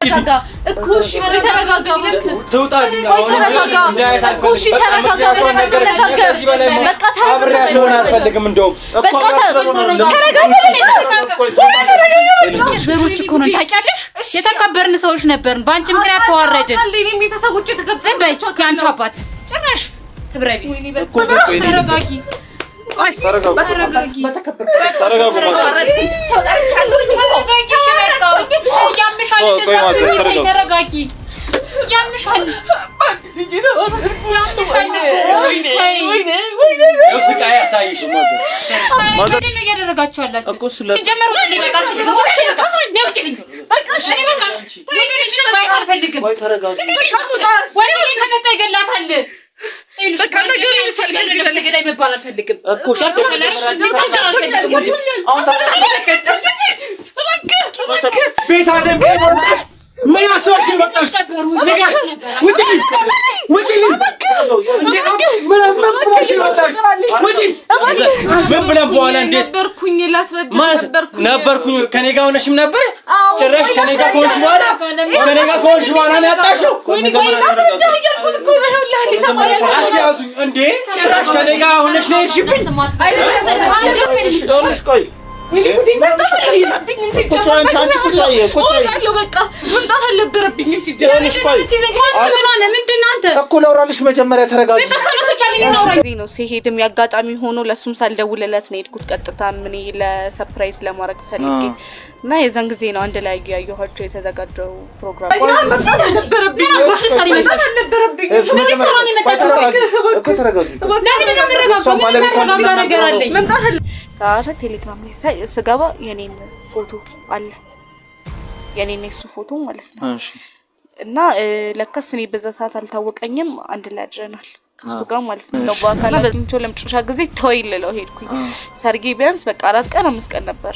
ተረጋጋ እኮ እሺ ተረጋጋ ተውጣልኝ እኮ እሺ ተረጋጋ በቃ ተረጋጋ አልፈልግም እንደውም ዘሮች እኮ ነው ታውቂያለሽ የተከበርን ሰዎች ነበርን ባንቺ ምክንያት ተዋረድን እኔም የተሰውጭ ተከበርቻቸው ያንቺ አባት ጭራሽ ትብረቢስ ተረጋጊ ተረጋጊ ያምሻል ስቃይ ያሳይሽ ማዘር ነው ያደረጋችሁ አላችሁ ሲጀመሩ ሊበቃል ምን አስወሽ ወጣሽ ውጪ ምን ብለን በኋላ እንዴት ነበርኩኝ ከኔ ጋር ሆነሽም ነበር ጭራሽ ከኔ ጋር ከሆንሽ በኋላ ነው ያጣሽው እንዴ ጭራሽ ከኔ ጋር ሆነሽ ነው የሄድሽብኝ ቆይ መጀመሪያ ተረጋጊ ነው ሲሄድም ያጋጣሚ ሆኖ ለሱም ሳልደውልለት ነው ሄድኩት ቀጥታ ምን ለሰርፕራይዝ ለማድረግ ፈልጌ እና የዛን ጊዜ ነው አንድ ላይ ያየኋቸው የተዘጋጀው ፕሮግራም ታዲያ ቴሌግራም ላይ ስገባ የኔን ፎቶ አለ የኔን እሱ ፎቶ ማለት ነው እሺ እና ለካስ እኔ በዛ ሰዓት አልታወቀኝም አንድ ላይ አድረናል ከሱ ጋር ማለት ነው በአካል በእንቾ ለምጭሻ ጊዜ ተወይልለው ሄድኩኝ ሰርጌ ቢያንስ በቃ 4 ቀን 5 ቀን ነበር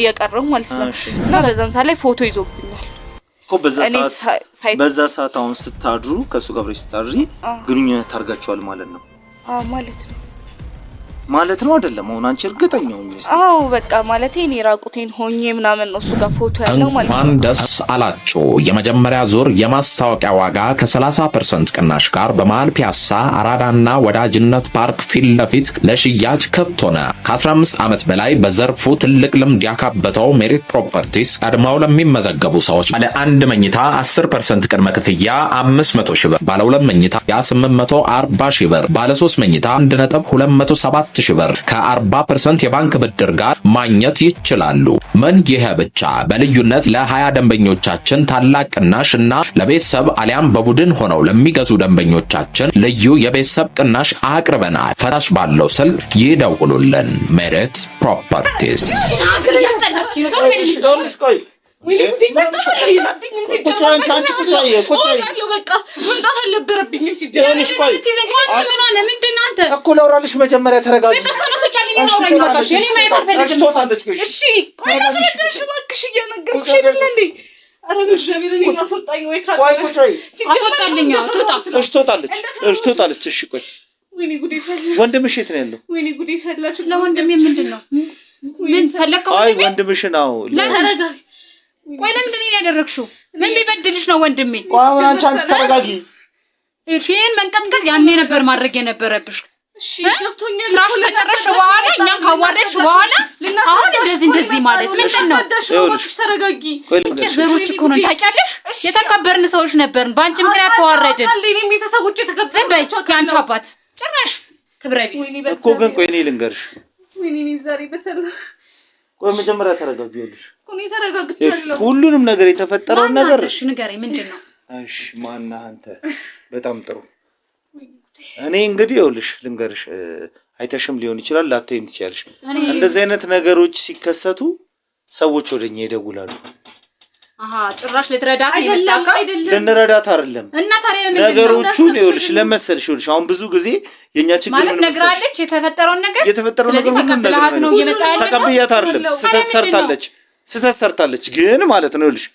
እየቀረው ማለት ነው እና በዛን ሰዓት ላይ ፎቶ ይዞብኛል እኮ በዛ ሰዓት አሁን ስታድሩ ከሱ ጋር ስታድሪ ግንኙነት ታርጋቸዋል ማለት ነው ማለት ነው አይደለም አሁን አንቺ እርግጠኛ ሆኜ አው በቃ ማለት እኔ ራቁቴን ሆኜ ምናምን ነው እሱ ጋር ፎቶ ያለው ማለት ነው ደስ አላችሁ የመጀመሪያ ዙር የማስታወቂያ ዋጋ ከ30% ቅናሽ ጋር በመሃል ፒያሳ አራዳና ወዳጅነት ፓርክ ፊት ለፊት ለሽያጭ ክፍት ሆነ ከ15 ዓመት በላይ በዘርፉ ትልቅ ልምድ ያካበተው ሜሪት ፕሮፐርቲስ ቀድመው ለሚመዘገቡ ሰዎች ባለ 1 መኝታ 10% ቅድመ ክፍያ 500 ሺህ ብር ባለ 2 መኝታ 840 ሺህ ብር ባለ 3 መኝታ 1.207 ሺህ ብር ከ40% የባንክ ብድር ጋር ማግኘት ይችላሉ። ምን ይሄ ብቻ በልዩነት ለ20 ደንበኞቻችን ታላቅ ቅናሽ እና ለቤተሰብ አሊያም በቡድን ሆነው ለሚገዙ ደንበኞቻችን ልዩ የቤተሰብ ቅናሽ አቅርበናል። ፈራሽ ባለው ስልክ ይደውሉልን። ሜሪት ፕሮፐርቲስ እኮ ለውራልሽ መጀመሪያ ተረጋጊ ትወጣለች እሺ ቆይ ወንድምሽ የት ነው ያለው ስለ ወንድሜ ምንድነው ምን ፈለከው አይ ወንድምሽ ነው ቆይ ለምንድን ነው ያደረግሽው ምን ቢበድልሽ ነው ወንድሜ ቆይ አንቺ ተረጋጊ እሺን መንቀጥቀጥ ያኔ ነበር ማድረግ የነበረብሽ እሺ ገብቶኛል ስራሽ ከጨረሽ በኋላ እኛን ካዋረድሽ በኋላ አሁን እንደዚህ ማለት ምንድነው እባክሽ ተረጋጊ ዘሮች እኮ ነው ታውቂያለሽ የተከበርን ሰዎች ነበርን ባንቺ ምክንያት ተዋረድን እኔም የተሰውጭ ተከበርቻቸው ያንቺ አባት ጭራሽ ትብረቢስ እኮ ግን ቆይ እኔ ልንገርሽ ወይኔ ዛሬ በሰላ ቆይ መጀመሪያ ተረጋጊልሽ እኔ ተረጋግቻለሁ ሁሉንም ነገር የተፈጠረው ነገር እሺ ንገረኝ ምንድነው እሺ ማና አንተ በጣም ጥሩ እኔ እንግዲህ ይኸውልሽ ልንገርሽ አይተሽም ሊሆን ይችላል ላታይም ትችያለሽ እንደዚህ አይነት ነገሮች ሲከሰቱ ሰዎች ወደኛ ይደውላሉ ጭራሽ ለትረዳት ይመጣካ ለነረዳት አይደለም እና ታዲያ ምንድነው ነገሮቹን ይኸውልሽ ለመሰልሽ ይኸውልሽ አሁን ብዙ ጊዜ የኛ ችግር ምን ነግራለች የተፈጠረውን ነገር ሁሉ ነገር ነው የመጣው ተቀበያት አይደለም ስተት ሰርታለች ግን ማለት ነው ይኸውልሽ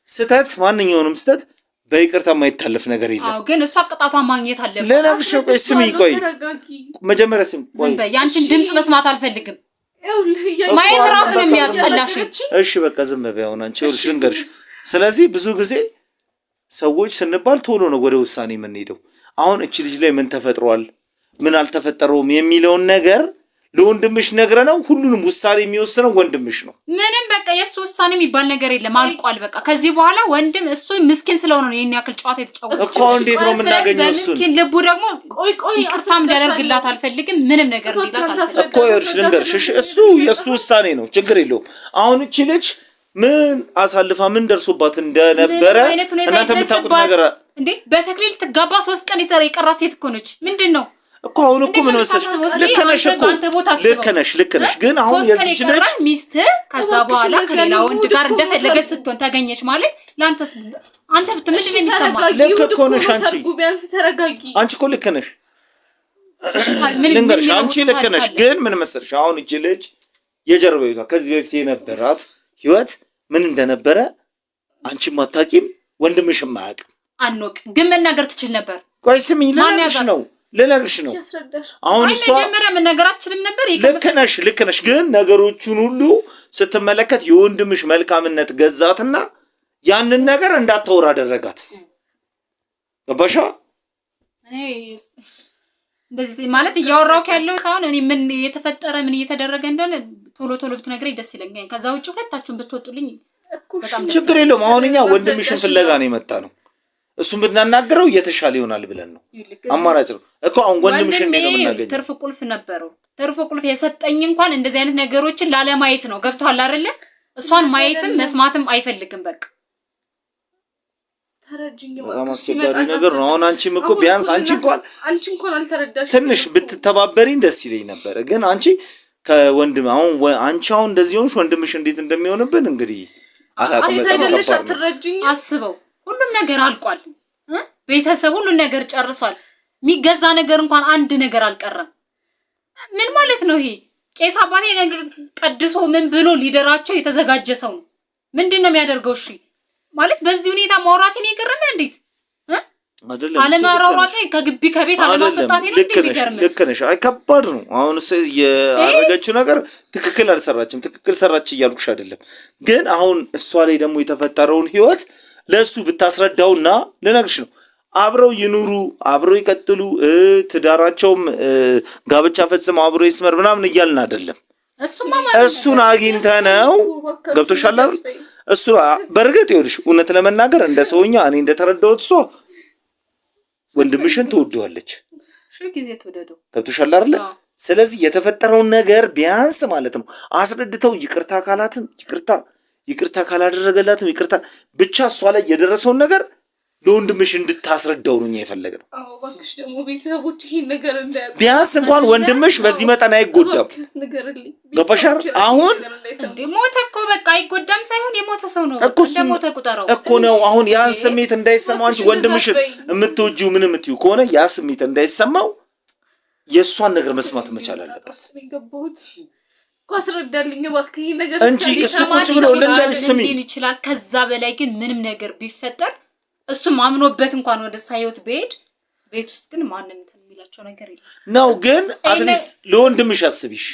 ስተት ማንኛውንም ስተት በይቅርታ ማይታለፍ ነገር የለም አው ግን እሷ ቅጣቷን ማግኘት አለበት ለነፍሽ ቆይ ስሚ ቆይ መጀመሪያ ስሚ ቆይ ዝም በይ ያንቺን ድምጽ መስማት አልፈልግም ማየት ራሱን የሚያስጠላሽ እሺ በቃ ዝም በይ አሁን አንቺ ይኸውልሽ ልንገርሽ ስለዚህ ብዙ ጊዜ ሰዎች ስንባል ቶሎ ነው ወደ ውሳኔ የምንሄደው። አሁን እቺ ልጅ ላይ ምን ተፈጥሯል ምን አልተፈጠረውም የሚለውን ነገር ለወንድምሽ ነግረነው ሁሉንም ውሳኔ የሚወስነው ወንድምሽ ነው። ምንም በቃ የሱ ውሳኔ የሚባል ነገር የለም አልቋል። በቃ ከዚህ በኋላ ወንድም እሱ ምስኪን ስለሆነ ነው የኛ ያክል ጨዋታ የተጫወተው እኮ። እንዴት ነው የምናገኘው እሱን? ምስኪን ልቡ ደግሞ ይቅርታም እንዳደርግላት አልፈልግም ምንም ነገር እንዲላት አልፈልግም እኮ። ይኸውልሽ ልንገርሽ፣ እሱ የሱ ውሳኔ ነው ችግር የለውም። አሁን እቺ ልጅ ምን አሳልፋ ምን ደርሶባት እንደነበረ እናንተ የምታውቁት ነገር እንዴ? በተክሊል ትጋባ 3 ቀን የቀራ ሴት እኮ ነች። ምንድነው እኮ አሁን እኮ ምን መሰለሽ ልክ ነሽ ግን አሁን የዚህ ልጅ ሚስት ከዛ በኋላ ከሌላ ወንድ ጋር እንደፈለገች ስትሆን ታገኘች ማለት ላንተስ አንተ ብትምሽ ምን የሚሰማህ? ልክ እኮ ነሽ አንቺ። ቢያንስ ተረጋጊ። አንቺ እኮ ልክ ነሽ ልንገርሽ፣ አንቺ ልክ ነሽ። ግን ምን መሰለሽ አሁን እቺ ልጅ የጀርባይቷ ከዚህ በፊት የነበራት ህይወት ምን እንደነበረ አንቺም አታውቂም ወንድምሽም አያውቅም። አንወቅ ግን መናገር ትችል ነበር። ቆይ ስሚ ልነግርሽ ነው አሁን እሷ መጀመሪያ መናገር አትችልም ነበር። ልክ ነሽ ግን ነገሮቹን ሁሉ ስትመለከት የወንድምሽ መልካምነት ገዛትና ያንን ነገር እንዳታወራ አደረጋት። ገባሻ? እንደዚህ ማለት እያወራሁት ያለው አሁን እኔ ምን የተፈጠረ ምን እየተደረገ እንደሆነ ቶሎ ብትነግረኝ ደስ ይለኛል። ከዛ ውጭ ሁለታችሁን ብትወጡልኝ በጣም ችግር የለውም። አሁን እኛ ወንድምሽን ፍለጋ ነው የመጣ ነው። እሱን ብናናገረው እየተሻለ ይሆናል ብለን ነው። አማራጭ ነው እኮ አሁን ወንድምሽ እንዴት ነው የምናገኘው? ትርፍ ቁልፍ ነበረው። ትርፍ ቁልፍ የሰጠኝ እንኳን እንደዚህ አይነት ነገሮችን ላለማየት ነው። ገብቷል አይደለ? እሷን ማየትም መስማትም አይፈልግም። በቃ በጣም አስቸጋሪ ነገር ነው። አሁን አንቺም እኮ ቢያንስ አንቺ እንኳን አልተረዳሽ ትንሽ ብትተባበሪኝ ደስ ይለኝ ነበር። ግን አንቺ ከወንድም አሁን አንቺ አሁን እንደዚህ ሆንሽ ወንድምሽ እንዴት እንደሚሆንብን እንግዲህ አስበው። ሁሉም ነገር አልቋል። ቤተሰብ ሁሉን ነገር ጨርሷል። የሚገዛ ነገር እንኳን አንድ ነገር አልቀረም። ምን ማለት ነው ይሄ? ቄስ አባቴ ነገር ቀድሶ ምን ብሎ ሊደራቸው የተዘጋጀ ሰው ነው። ምንድነው የሚያደርገው? እሺ ማለት በዚህ ሁኔታ ማውራቴ ነው የገረመ። እንዴት አለማውራቴ ከግቢ ከቤት አለማስወጣቴ ነው እንደሚገርም። ልክ ነሽ። አይ ከባድ ነው። አሁን ያደረገችው ነገር ትክክል አልሰራችም። ትክክል ሰራች እያልኩሽ አይደለም። ግን አሁን እሷ ላይ ደግሞ የተፈጠረውን ህይወት ለሱ ብታስረዳውና ልነግርሽ ነው አብረው ይኑሩ አብረው ይቀጥሉ ትዳራቸውም ጋብቻ ፈጽመው አብረው ይስመር ምናምን እያልን አይደለም። እሱን አግኝተነው ገብቶሻል አይደል? እሱ በርግጥ ይኸውልሽ እውነት ለመናገር እንደ ሰውኛ እኔ እንደተረዳሁት እሷ ወንድምሽን ትወደዋለች። ጊዜ ተወደደው ገብቶሻል አይደል? ስለዚህ የተፈጠረውን ነገር ቢያንስ ማለት ነው አስረድተው ይቅርታ ካላትም ይቅርታ ካላደረገላትም ይቅርታ ብቻ እሷ ላይ የደረሰውን ነገር ለወንድምሽ እንድታስረዳው ነው የፈለግነው። አዎ ባክሽ ደግሞ ቤተሰቦች ይሄን ነገር እንዳያውቁ ቢያንስ እንኳን ወንድምሽ በዚህ መጠን አይጎዳም። ገባሻር? አሁን እንዴ ሞተ እኮ በቃ አይጎዳም ሳይሆን የሞተ ሰው ነው እንደሞተ ቁጠረው እኮ ነው። አሁን ያን ስሜት እንዳይሰማው አንቺ ወንድምሽን የምትወጂው ምን የምትዩ ከሆነ ያ ስሜት እንዳይሰማው የእሷን ነገር መስማት መቻል አለበት። አስረዳልኝ እባክህ ይሄ ነገር እንጂ እሱ ቁጭ ብሎ ልንገርሽ ስሚ ይችላል። ከዛ በላይ ግን ምንም ነገር ቢፈጠር እሱም አምኖበት እንኳን ወደ ሳይወት ቤት ውስጥ ግን ማንንም እንትን የሚላቸው ነገር የለም ነው። ግን አትሊስት ለወንድምሽ አስቢሽ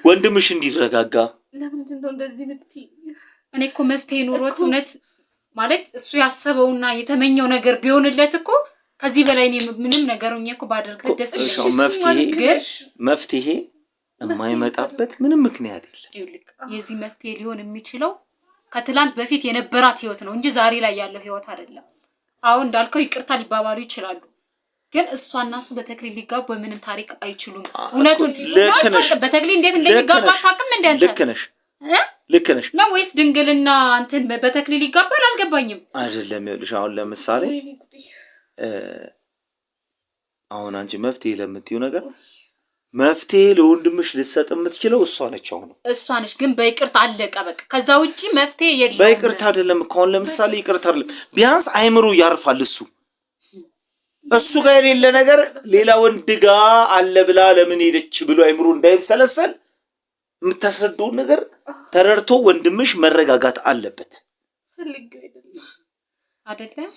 ወንድምሽ እንዲረጋጋ። ለምንድን ነው እንደዚህ የምትይ? እኔ እኮ መፍትሄ ኖሮት እውነት ማለት እሱ ያሰበውና የተመኘው ነገር ቢሆንለት እኮ ከዚህ በላይ እኔ ምንም ነገርኛ እኮ ባደርግ ደስ ይላል። መፍትሄ የማይመጣበት ምንም ምክንያት የለም። የዚህ መፍትሄ ሊሆን የሚችለው ከትላንት በፊት የነበራት ህይወት ነው እንጂ ዛሬ ላይ ያለው ህይወት አይደለም። አሁን እንዳልከው ይቅርታ ሊባባሉ ይችላሉ፣ ግን እሷና እሱ በተክሊል ሊጋቡ በምንም ታሪክ አይችሉም። እውነቱን በተክሊል እንዴት እንደሚጋባ ታውቅም እንዴ አንተ? ልክ ነሽ ነው ወይስ ድንግልና እንትን በተክሊል ይጋባል? አልገባኝም። አይደለም ይኸውልሽ አሁን ለምሳሌ አሁን አንቺ መፍትሄ ለምትዩ ነገር መፍትሄ ለወንድምሽ ልትሰጥ የምትችለው እሷ ነች። አሁን እሷ ነች፣ ግን በይቅርታ አለቀ በቃ። ከዛ ውጪ መፍትሄ የለም። በይቅርታ አይደለም እኮ አሁን ለምሳሌ ይቅርታ አይደለም፣ ቢያንስ አይምሮ ያርፋል። እሱ ጋር የሌለ ነገር ሌላ ወንድ ጋር አለ ብላ ለምን ሄደች ብሎ አይምሮ እንዳይሰለሰል የምታስረዳውን ነገር ተረድቶ ወንድምሽ መረጋጋት አለበት። አይደለም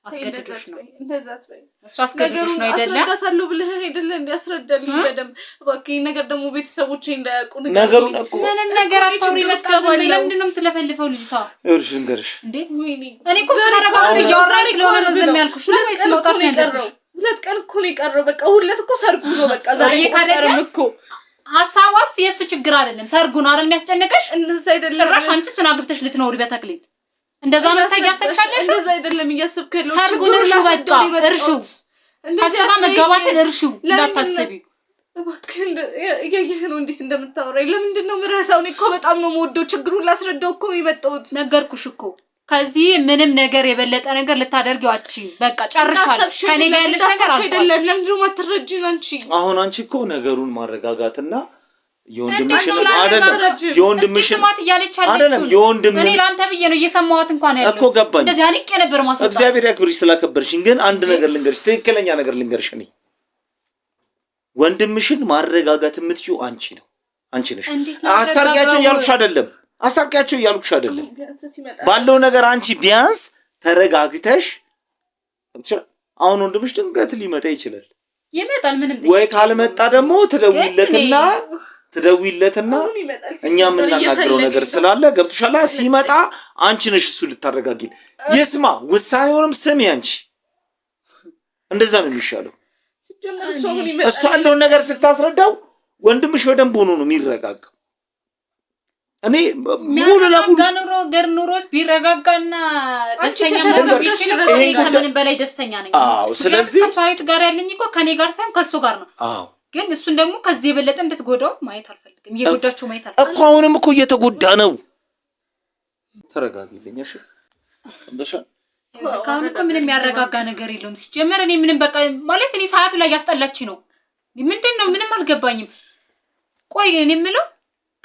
አስገድዶሽ ነው እንደዛ አትበይ እሱ አስገድዶሽ ነው አይደለ አስረዳታለሁ ብለህ አይደለ እንዲያስረዳልኝ በደምብ እባክህ ነገር ደግሞ ቤተሰቦቼ እንዳያውቁ ነገሩን እኮ ምንም ነገር አታውሪ በቃ ዝም ለምንድን ነው የምትለፈልፈው ልጅቷ ይኸውልሽ እንገርሽ እንዴ እኔ እኮ ተረጋግቶ እያወራኝ ስለሆነ ነው ዝም ያልኩሽ ለምን መውጣት ነው ያለብሽ 2 ቀን እኮ ነው የቀረው በቃ ሁለት እኮ ሰርጉ ነው በቃ ዛሬ ቆጠረም እኮ ሐሳቧስ የሱ ችግር አይደለም ሰርጉ ነው አይደል የሚያስጨንቀሽ እንደዛ አይደለም ጭራሽ አንቺ እሱን አግብተሽ ልትኖሪ በተክሊል እንደዛ ነው ታያሰብሻለሽ እንደዛ አይደለም እያሰብከለው ሰርጉን እርሹ በቃ እርሹ እንደዛ መጋባትን እርሹ እንዳታስቢ እባክህ እያየህ ነው እንዴት እንደምታወራኝ ለምንድን ነው ምራሳው እኮ በጣም ነው የምወደው ችግሩን ላስረዳው እኮ የመጣሁት ነገርኩሽ እኮ ከዚህ ምንም ነገር የበለጠ ነገር ልታደርጊው አትችይም በቃ ጨርሻለሁ ከኔ ጋር ያለሽ ነገር አይደለም ለምንድን ነው ማትረጂን አንቺ አሁን አንቺ እኮ ነገሩን ማረጋጋትና የወንድምሽን አይደለም እኔ ላንተ ብዬ ነው እየሰማሁት እንኳን ያለው እኮ ገባኝ እንደዚህ አንቄ ነበር ማስወጣት እግዚአብሔር ያክብርሽ ስላከበርሽኝ ግን አንድ ነገር ልንገርሽ ትክክለኛ ነገር ልንገርሽ እኔ ወንድምሽን ማረጋጋት የምትችው አንቺ ነሽ አስታርቂያቸው እያልኩሽ አይደለም ባለው ነገር አንቺ ቢያንስ ተረጋግተሽ አሁን ወንድምሽ ድንገት ሊመጣ ይችላል ይመጣል ምንም ወይ ካልመጣ ደግሞ ትደውይለትና እኛ የምናናግረው ነገር ስላለ ገብቶሻል ሲመጣ አንቺ ነሽ እሱ ልታረጋጊል ይስማ ውሳኔውንም ስሚ አንቺ እንደዛ ነው የሚሻለው እሱ ያለውን ነገር ስታስረዳው ወንድምሽ በደንብ ሆኖ ነው የሚረጋጋው እኔ ሙሉ ለሙሉ ገር ኑሮት ቢረጋጋና ደስተኛ መሆን ቢችል ከምን በላይ ደስተኛ ነኝ አዎ ስለዚህ ከሷይት ጋር ያለኝ እኮ ከኔ ጋር ሳይሆን ከሱ ጋር ነው አዎ ግን እሱን ደግሞ ከዚህ የበለጠ እንድትጎዳው ማየት አልፈልግም እየጎዳቸው ማየት አልፈልግም እኮ አሁንም እኮ እየተጎዳ ነው ተረጋጊልኝ እሺ እንደሻ ካሁን እኮ ምንም ያረጋጋ ነገር የለውም ሲጀመር እኔ ምንም በቃ ማለት እኔ ሰዓቱ ላይ ያስጠላች ነው ምንድነው ምንም አልገባኝም ቆይ እኔ የምለው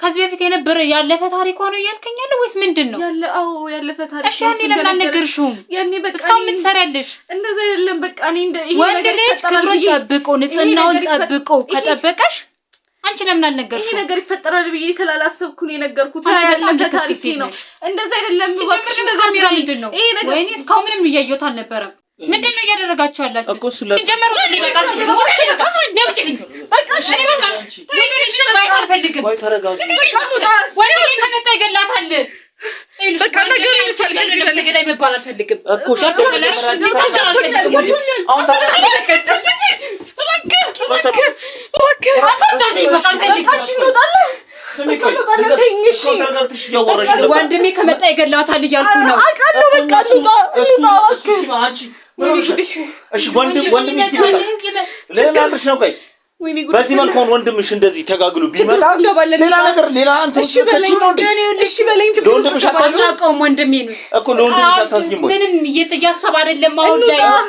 ከዚህ በፊት የነበረ ያለፈ ታሪክ ሆኖ ያልከኛለህ ወይስ ምንድነው ያለፈ ታሪክ እሺ እኔ ለምን አልነገርሽውም ያኔ በቃ እስካሁን ምን ትሰሪያለሽ እንደዛ አይደለም በቃ እኔ ይሄ ወንድ ልጅ ክብሩን ጠብቆ ንጽህናውን ጠብቆ ከጠበቀሽ አንቺ ለምን አልነገርሽው ይሄ ነገር ይፈጠራል ብዬ ስላላሰብኩ ነው የነገርኩት ያለፈ ታሪክ ነው እንደዛ አይደለም እባክሽ እንደዛ ሚራ ምንድነው ወይኔ እስካሁን ምንም እያየሁት አልነበረም ምንድነው እያደረጋችሁ ያላችሁ ሲጀመሩ ሊበቃል በቃ እሺ በቃ ወይኔ ባይ አልፈልግም ወይ ተረጋጊ ወይኔ ከመጣ ይገላታል በቃ ነገር ይሰልል ነገር አይባል አልፈልግም እኮ ሸርተሽ አሁን ወንድሜ ከመጣ ይገላታል እያልኩ ነው አውቃለሁ በቃ እሺ ወንድም ሲመጣ ለላልሽ ነው ቆይ በዚህ መልኩ ወንድምሽ እንደዚህ ተጋግሉ ቢመጣ ሌላ አንተ እሺ በለኝ ለወንድምሽ አታውቀውም ወንድሜ ነው እኮ ለወንድምሽ አታዝኝም ወይ ምንም እየተያሰብ አይደለም አሁን ላይ አያት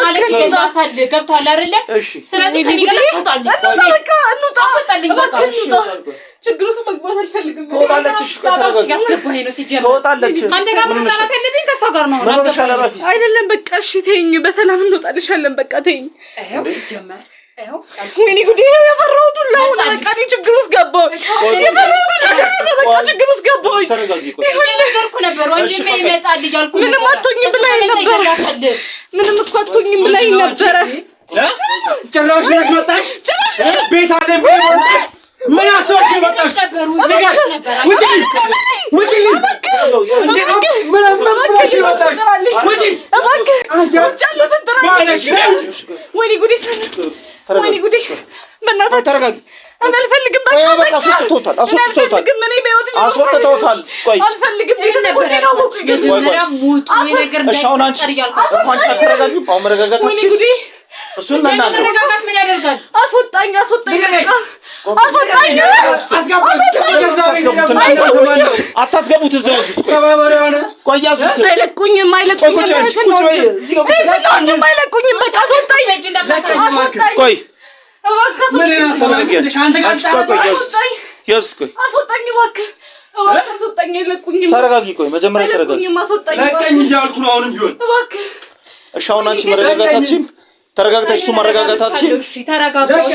ማለት ይገላታል ገብቷል አይደለ ስለዚህ ከሚገላት ተጣጣል በቃ እንውጣ በቃ ችግሩስ መግባት አልፈልግም ትወጣለች ያስገባኝ ነው ሲጀምር ትወጣለች አንተ ጋር መጣላት ያለብኝ ከሷ ጋር ነው አይደለም በቃ እሺ ተይኝ በሰላም እንወጣልሻለን በቃ ተይኝ ይሄው ሲጀምር ወይኔ ጉዴ የፈራሁት ሁሉ በቃ እኔ ችግር ውስጥ ገባሁ የፈራሁት በቃ ችግር ውስጥ ገባሁ ነገርኩ ነበር ወንድሜ ይመጣል እያልኩ ምንም አትሆኝም ብላኝ ነበር ምንም እኮ አትሆኝም ብላኝ ነበረ ጭራሽ መጣሽ ቤት አለ ወጣሽ ምን አስወሽ ወጣሽ ውጪ ምን አስወሽ ወጣሽ ውጪ ወይኔ ጉዴ ወይኔ ጉዴ በእናትህ ተረጋጊ እኔ አልፈልግም በቃ አስወጥቶታል ምን በህይወት ነው አስወጥቶታል ቆይ አልፈልግም ቤተሰቦቼ ነው መጀመሪያ ሙቱ ነገር አሁን አንቺ እንኳን ተረጋጊ አሁን መረጋጋት ወይኔ ጉዴ እሱን መረጋጋት ምን ያደርጋል አስወጣኝ አታስገቡት እዛው ቆይ ያዙት አይለቁኝም በቃ አስወጣኝ ቆይ ተረጋጊ ቆይ መጀመሪያ ተረጋጊ ለቀኝ እያልኩ ነው አሁንም ቢሆን እሺ አሁን አንቺ መረጋጋታችን ተረጋግተሽ እሱ መረጋጋታችን እሺ ተረጋጋሽ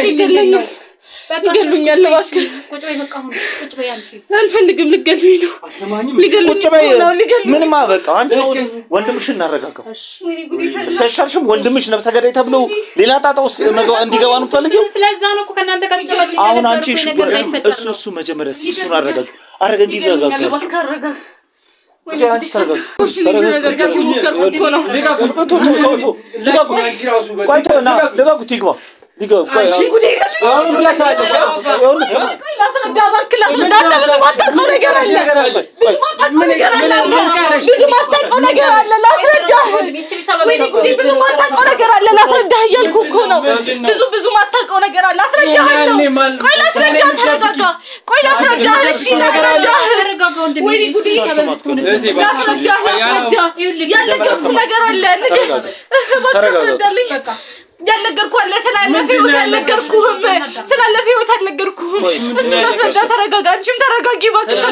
ይገሉኛል እባክህ ቁጭ በይ በቃ አሁን ቁጭ በይ አንቺ አልፈልግም ልገሉኝ ነው አሰማኝም ቁጭ በይ ምንም በቃ አንቺ ወንድምሽ እናረጋጋው እሰሻልሽም ወንድምሽ ነብሰ ገዳይ ተብሎ ሌላ ጣጣ ውስጥ እንዲገባ ነው ፈልጊው ስለዛ ነው እኮ ከናንተ ጋር ተጨባጭ አሁን አንቺ እሱ መጀመሪያ ሲሱን አረጋጋ አረጋ እንዲረጋጋ እባክህ አረጋጋ ወይ አንቺ ተረጋጋ ያልነገርኩህ አለ ስላለፈ ህይወት ያልነገርኩህም ስላለፈ ህይወት አልነገርኩህም እሱ አስረዳ ተረጋጋ አንቺም ተረጋጊ እባክሽ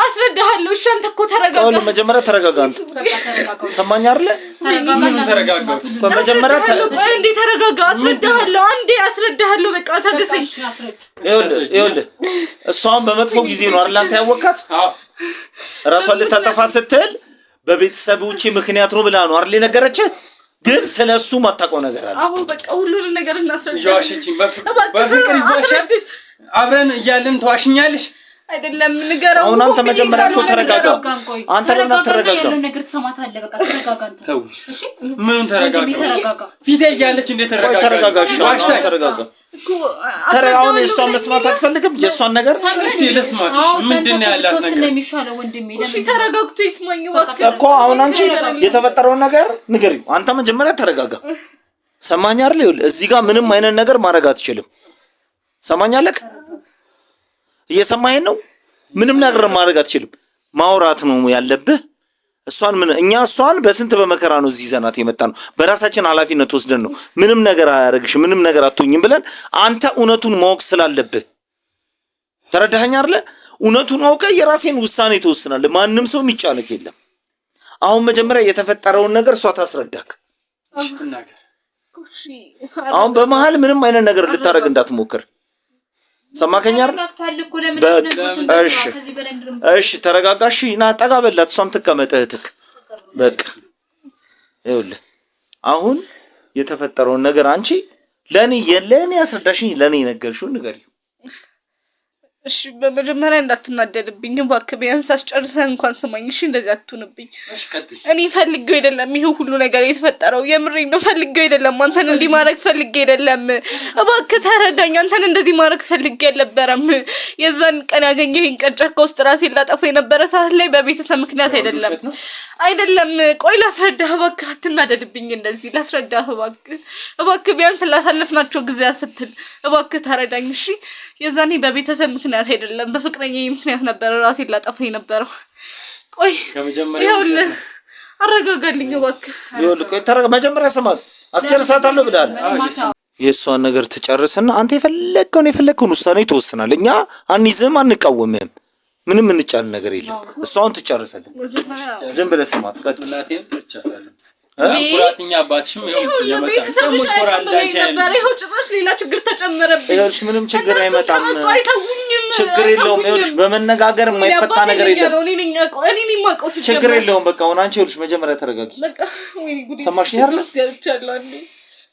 አስረዳሃለሁ እሺ አንተ እኮ ተረጋጋ አሁን መጀመሪያ ተረጋጋ አንተ ሰማኝ አይደለ ተረጋጋ በመጀመሪያ እንዴ ተረጋጋ አስረዳሃለሁ አንዴ አስረዳሃለሁ በቃ ታገሰኝ ይኸውልህ እሷን በመጥፎ ጊዜ ነው አይደል አንተ ያወቃት ራሷን ልታጠፋ ስትል በቤተሰቦቼ ምክንያት ነው ብላ ነው አይደል የነገረችህ ግን ስለሱ ማታውቀው ነገር አለ አሁን በቃ ሁሉንም ነገር እናስረዳለን ይዋሽቺኝ በፍቅር ይዋሻል አብረን እያልን ተዋሽኛለሽ አይደለም ንገረው አሁን አንተ መጀመሪያ እኮ ተረጋጋ አንተ ለምን ተረጋጋ ያለው ነገር ትሰማታለህ በቃ ተረጋጋ አንተ እሺ ምን ተረጋጋ ፊቴ እያለች እንደ ተረጋጋ ተረጋጋ ተረጋውን እሷን መስማት አትፈልግም የሷን ነገር እስቲ ልስማት ምንድነው ያላት ነገር ስለሚሻለው ወንድሜ እሺ ተረጋግቶ ይስማኝ እባክህ እኮ አሁን አንቺ የተፈጠረው ነገር ንገሪው አንተ መጀመሪያ ተረጋጋ ሰማኝ አይደል ይኸውልህ እዚህ ጋር ምንም አይነት ነገር ማድረግ አትችልም ሰማኛለህ እየሰማኸኝ ነው ምንም ነገር ማድረግ አትችልም ማውራት ነው ያለብህ እሷን እሷን በስንት በመከራ ነው እዚህ ዘናት የመጣነው በራሳችን ኃላፊነት ወስደን ነው ምንም ነገር አያረግሽ ምንም ነገር አትሆኝም ብለን አንተ እውነቱን ማወቅ ስላለብህ ተረዳኸኝ አይደል እውነቱን አውቀህ የራስህን ውሳኔ ትወስናለህ ማንንም ሰው የሚጫነክ የለም አሁን መጀመሪያ የተፈጠረውን ነገር እሷ ታስረዳክ እሺ ተናገር አሁን በመሃል ምንም አይነት ነገር ልታረግ እንዳትሞክር ሰማከኝ አይደል እሺ ተረጋጋሽ እና ጠጋ በላት እሷም ተቀመጠ እህትክ በቃ ይኸውልህ አሁን የተፈጠረውን ነገር አንቺ ለኔ ያስረዳሽኝ ለኔ ነገርሽው ንገሪው እሺ በመጀመሪያ እንዳትናደድብኝ እባክህ ቢያንስ አስጨርሰህ እንኳን ስማኝ እሺ እንደዚህ አትሁንብኝ እሺ ቀጥይ እኔ ፈልጌው አይደለም ይሄ ሁሉ ነገር የተፈጠረው የምሬን ነው ፈልጌው አይደለም አንተን እንዲህ ማድረግ ፈልጌ አይደለም እባክህ ተረዳኝ አንተን እንደዚህ ማድረግ ፈልጌ አልነበረም የዛን ቀን ያገኘኸኝ ቀን ጫካ ውስጥ ራሴን ላጠፋ የነበረ ሰዓት ላይ በቤተሰብ ምክንያት አይደለም ቆይ ላስረዳህ እባክህ አትናደድብኝ እንደዚህ ላስረዳህ እባክህ ቢያንስ ላሳለፍናቸው ጊዜያት ስትል እባክህ ተረዳኝ እሺ የዛኔ በቤተሰብ ምክንያት አይደለም በፍቅረኛዬ ምክንያት ነበር ራሴን ላጠፋ የነበረው ቆይ ይኸውልህ አረጋጋልኝ እባክህ ይኸውልህ ቆይ ተረጋጋ መጀመሪያ ስማት አስጨርሳታለሁ ብለሃል የሷን ነገር ትጨርስና አንተ የፈለከውን ውሳኔ ትወስናለህ እኛ አንይዝም አንቃወምም ምንም እንጫል ነገር የለም እሷን ትጨርሰልን ዝም ብለህ ስማት ቀጥላቴን ትቻታለህ ኩራተኛ አባትሽም የመጣው ይኸው ጭራሽ ሌላ ችግር ተጨመረብኝ ይኸውልሽ ምንም ችግር አይመጣም ችግር የለውም ይኸውልሽ በመነጋገር የማይፈታ ነገር የለም እኔ ማቀው ችግር የለውም በቃ አሁን አንቺ ይኸውልሽ መጀመሪያ ተረጋጊ በቃ ወይ ጉድ ሰማሽ ያርለ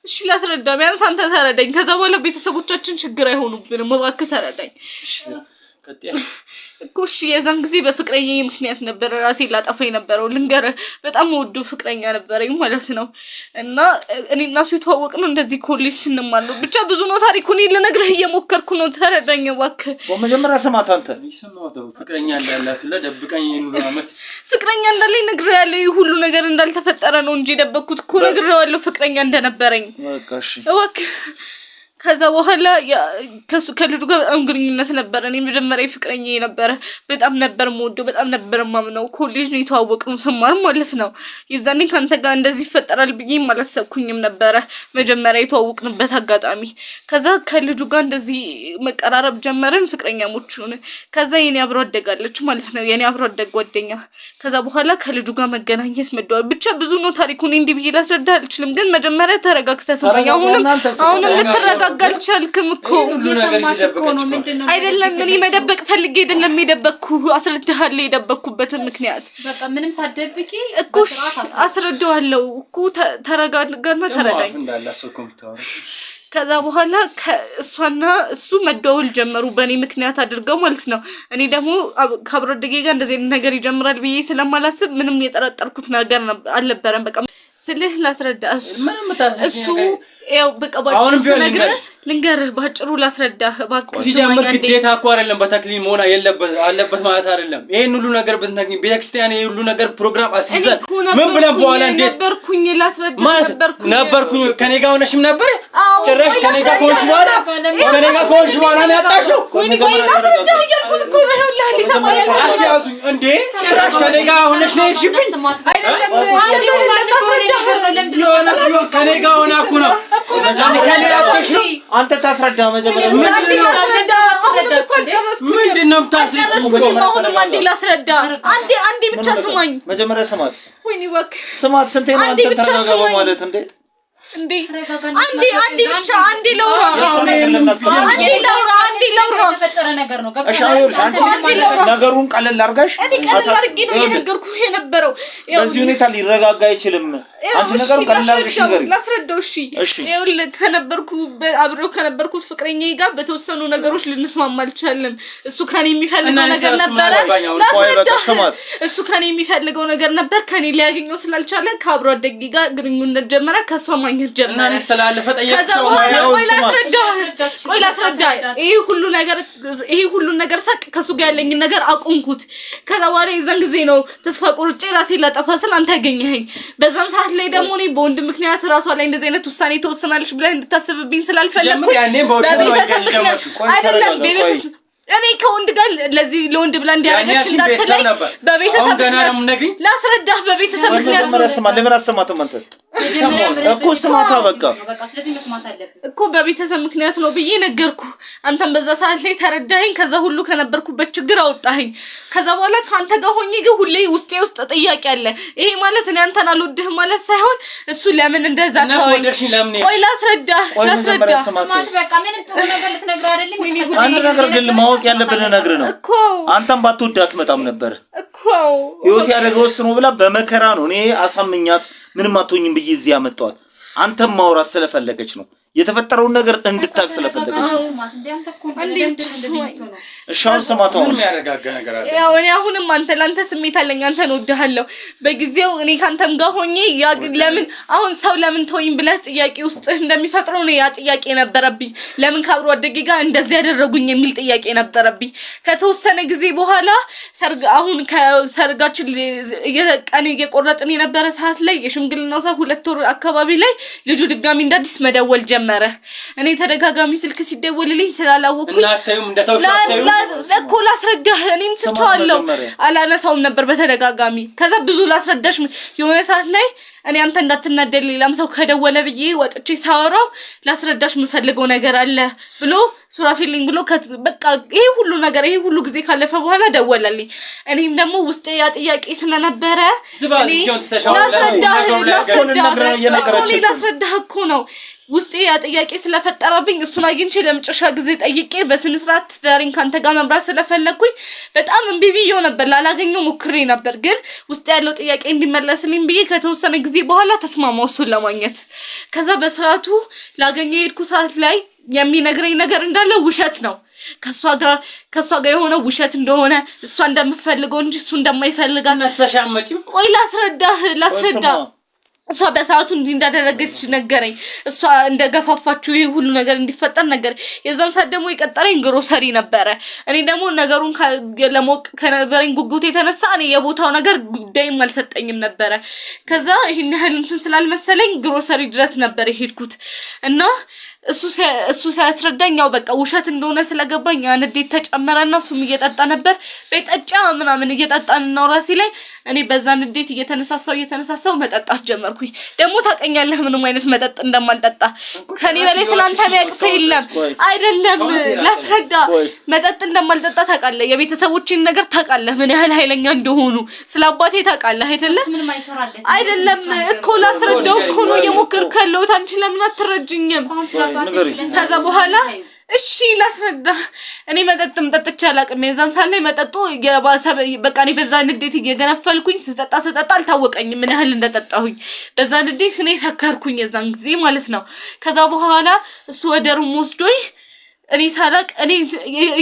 እሺ ላስረዳ ቢያንስ አንተ ተረዳኝ ከዛ በኋላ ቤተሰቦቻችን ችግር አይሆኑብንም እባክህ ተረዳኝ እኮ እሺ የዛን ጊዜ በፍቅረኛዬ ምክንያት ነበር ራሴ ላጠፋ የነበረው ልንገርህ በጣም ወዱ ፍቅረኛ ነበረኝ ማለት ነው እና እኔና እሱ የተዋወቅነው እንደዚህ ኮሌጅ ስንማር ነው ብቻ ብዙ ነው ታሪኩን ልነግርህ እየሞከርኩ ነው ተረዳኝ እባክህ በመጀመሪያ ስማት አንተ ይሰማው ፍቅረኛ እንዳላት ለደብቀኝ ይኑር አመት ፍቅረኛ እንዳለኝ ነግሬያለሁ ሁሉ ነገር እንዳልተፈጠረ ነው እንጂ ደበኩት እኮ ነግሬዋለሁ ፍቅረኛ እንደነበረኝ በቃ እሺ እባክህ ከዛ በኋላ ከልጁ ጋር በጣም ግንኙነት ነበር እኔ መጀመሪያ ፍቅረኛዬ ነበር በጣም ነበር ሞዶ በጣም ነበር ማምነው ኮሌጅ ነው የተዋወቅነው ስማር ማለት ነው የዛኔ ካንተ ጋር እንደዚህ ይፈጠራል ብዬ ማለሰብኩኝም ነበር መጀመሪያ የተዋወቅንበት አጋጣሚ ከዛ ከልጁ ጋር እንደዚህ መቀራረብ ጀመረን ፍቅረኛሞች ሆነ ከዛ የኔ አብሮ አደጋለች ማለት ነው የኔ አብሮ አደግ ጓደኛ ከዛ በኋላ ከልጁ ጋር መገናኘት መደዋል ብቻ ብዙ ነው ታሪኩን እንዲህ ብዬ ላስረዳ አልችልም ግን መጀመሪያ ተረጋግተህ ስማኝ አሁንም ልትረጋ ልትረጋጋ አልቻልክም እኮ አይደለም እኔ መደበቅ ፈልጌ አይደለም የደበቅኩ አስረዳሃለሁ የደበቅኩበትን ምክንያት በቃ ምንም ሳትደብቂ እኮ አስረዳዋለሁ እኮ ተረጋጋና ተረዳኝ ከዛ በኋላ እሷና እሱ መደወል ጀመሩ በእኔ ምክንያት አድርገው ማለት ነው እኔ ደግሞ ከአብሮደጌ ጋር እንደዚህ አይነት ነገር ይጀምራል ብዬ ስለማላስብ ምንም የጠረጠርኩት ነገር አልነበረም በቃ ስልህ ላስረዳ እሱ ያው በቃ ባጭሩ ልንገርህ ባጭሩ ላስረዳህ ባጭሩ ሲጀምር ግዴታ እኮ አይደለም በተክሊል መሆን አለበት ማለት አይደለም ይሄን ሁሉ ነገር በተክሊል ቤተክርስቲያን ይሄ ሁሉ ነገር ፕሮግራም አስይዘን ምን ብለን በኋላ እንዴት ነበርኩኝ ላስረዳ ነበርኩኝ ከኔ ጋር ሆነሽም ነበር ጭራሽ ከኔ ጋር ሆነሽ በኋላ ነው ያጣሽው ላስረዳህ ያልኩት እኮ ነው ይኸውልህ ሊሰማኝ አያዙኝ እንዴ ጭራሽ ከኔ ጋር ሆነሽ ነው የሄድሽብኝ አይደለም ከኔ ጋር ሆና እኮ ነው ከኔ ያጣሽ ነው አንተ ታስረዳ መጀመሪያ ምንድነው ታስረዳው አንዴ ላስረዳ አንዴ ብቻ ስማኝ መጀመሪያ ስማት ወይኔ እባክህ ስማት ስንቴ ነው አንተ ተረጋጋ ማለት እንዴ አንዴ ብቻ አንዴ ለውራ ተፈጠረ ነገር ነው እሺ አይውልሽ አንቺ ነገሩን ቀለል አድርጋሽ እኔ ቀለል አድርጌ ነው የነገርኩህ የነበረው በዚህ ሁኔታ ሊረጋጋ አይችልም አንቺ ነገሩን ቀለል አድርገሽ ንገሪ ላስረዳው እሺ ይኸውልህ አብረው ከነበርኩት ፍቅረኛዬ ጋር በተወሰኑ ነገሮች ልንስማማ አልቻለም እሱ ከኔ የሚፈልገው ነገር ነበር እሱ ከኔ የሚፈልገው ነገር ነበር ከኔ ሊያገኘው ስላልቻለ ከአብሮ አደጌ ጋር ግንኙነት ጀመረ ከሷ ማግኘት ጀመረ እና ስላልፈ ጠየቅሽው ቆይ ላስረዳ ይሄ ሁሉ ነገር ሳቅ ከሱ ጋር ያለኝ ነገር አቆምኩት ከዛ በኋላ የዛን ጊዜ ነው ተስፋ ቆርጬ ራሴን ላጠፋ ስል አንተ ያገኘኸኝ በዛን ሰዓት ላይ ደግሞ እኔ በወንድ ምክንያት ራሷ ላይ እንደዚህ አይነት ውሳኔ ተወስናለሽ ብለህ እንድታስብብኝ ስላልፈለኩኝ አይደለም እኔ ከወንድ ጋር ለዚህ ለወንድ ብላ እንዲያረጋች እንዳትለኝ በቤተሰብ ምክንያት ላስረዳህ በቤተሰብ ምክንያት ለምን አሰማተም አንተ እኮ ስማታ በቃ ስለዚህ መስማት አለብኝ እኮ በቤተሰብ ምክንያት ነው ብዬ ነገርኩ አንተም በዛ ሰዓት ላይ ተረዳኸኝ ከዛ ሁሉ ከነበርኩበት ችግር አወጣኸኝ ከዛ በኋላ ካንተ ጋር ሆኜ ግን ሁሌ ውስጥ ጥያቄ አለ ይሄ ማለት እኔ አንተን አልወድህም ማለት ሳይሆን እሱ ለምን እንደዛ ተወኝ ቆይ ላስረዳህ ስማት በቃ ምንም ጥሩ ነገር ልትነግር አይደለም አንድ ነገር ግን ማወቅ ያለብን ነገር ነው እኮ አንተም ባትወዳት መጣም ነበር እኮ ህይወት ያደረገ ውስጥ ነው ብላ በመከራ ነው እኔ አሳምኛት ምንም አትሆኝም ብዬ እዚህ ያመጣዋል አንተም ማውራት ስለፈለገች ነው የተፈጠረውን ነገር እንድታክ ስለፈለገች ነው እሻውን ሰማታው ምን ያረጋጋ ነገር አለ ያው እኔ አሁንም አንተ ላንተ ስሜት አለኝ አንተን ወድሃለሁ በጊዜው እኔ ካንተም ጋር ሆኜ ለምን አሁን ሰው ለምን ተወኝ ብለህ ጥያቄ ውስጥ እንደሚፈጥረው ነው ያ ጥያቄ ነበረብኝ ለምን ካብሮ አደጌ ጋር እንደዚህ ያደረጉኝ የሚል ጥያቄ ነበረብኝ ከተወሰነ ጊዜ በኋላ አሁን ከሰርጋችን ቀን እየቆረጥን የነበረ ሰዓት ላይ የሽምግልናው ሰው 2 ወር አካባቢ ላይ ልጁ ድጋሚ እንዳዲስ መደወል ጀመረ እኔ ተደጋጋሚ ስልክ ሲደወልልኝ ስላላወኩኝ እናታዩም እንደታውሻታዩ እኮ ላስረዳህ እኔም ትቻለሁ አላነሳውም ነበር በተደጋጋሚ ከዛ ብዙ ላስረዳሽ የሆነ ሰዓት ላይ እኔ አንተ እንዳትናደል ሌላም ሰው ከደወለ ብዬ ወጥቼ ሳወራው ላስረዳሽ የምፈልገው ነገር አለ ብሎ ሱራፊልኝ ብሎ በቃ ይሄ ሁሉ ጊዜ ካለፈ በኋላ ደወለልኝ እኔም ደግሞ ውስጤ ያ ጥያቄ ስለነበረ ላስረዳህ እኮ ነው ውስጤ ያ ጥያቄ ስለፈጠረብኝ እሱን አግኝቼ ለመጨረሻ ጊዜ ጠይቄ በስነ ስርዓት ዳሪን ካንተ ጋር መምራት ስለፈለኩኝ በጣም እንቢቢዮ ነበር ላላገኘው ሞክሬ ነበር ግን ውስጤ ያለው ጥያቄ እንዲመለስልኝ ብዬ ከተወሰነ ጊዜ በኋላ ተስማማው እሱን ለማግኘት ከዛ በስርዓቱ ላገኘው የሄድኩ ሰዓት ላይ የሚነግረኝ ነገር እንዳለ ውሸት ነው ከሷ ጋር የሆነ ውሸት እንደሆነ እሷ እንደምፈልገው እንጂ እሱ እንደማይፈልጋት ተሻመጪው ቆይ ላስረዳ እሷ በሰዓቱ እንዳደረገች ነገረኝ እሷ እንደገፋፋችሁ ይሄ ሁሉ ነገር እንዲፈጠር ነገር የዛን ሰዓት ደግሞ የቀጠረኝ ግሮሰሪ ነበረ እኔ ደግሞ ነገሩን ለሞቅ ከነበረኝ ጉጉት የተነሳ እኔ የቦታው ነገር ጉዳይም አልሰጠኝም ነበረ ከዛ ይሄን ያህል እንትን ስላልመሰለኝ ግሮሰሪ ድረስ ነበር የሄድኩት እና እሱ ሲያስረዳኛው በቃ ውሸት እንደሆነ ስለገባኝ ያን እንዴት ተጨመረና እሱም እየጠጣ ነበር በጠጫ ምናምን እየጠጣን ነው ራሴ ላይ እኔ በዛን እንዴት እየተነሳሳው መጠጣት ጀመርኩ አልኩኝ። ደግሞ ታውቀኛለህ ምንም አይነት መጠጥ እንደማልጠጣ ከኔ በላይ ስላንተ የሚያውቅ የለም አይደለም ላስረዳ መጠጥ እንደማልጠጣ ታውቃለህ የቤተሰቦቼን ነገር ታውቃለህ ምን ያህል ኃይለኛ እንደሆኑ ስለአባቴ ታውቃለህ አይደለም እኮ ላስረዳው እኮ ነው የሞከርኩ ያለሁት አንቺ ለምን አትረጅኝም ከዛ በኋላ እሺ ላስረዳ እኔ መጠጥም ጠጥቼ አላውቅም የዛን ሳለ መጠጡ በቃ እኔ በዛ ንዴት እየገነፈልኩኝ ስጠጣ አልታወቀኝም ምን ያህል እንደጠጣሁኝ በዛ ንዴት እኔ ሰከርኩኝ የዛን ጊዜ ማለት ነው ከዛ በኋላ እሱ ወደሩም ወስዶኝ እኔ ሳላቅ እኔ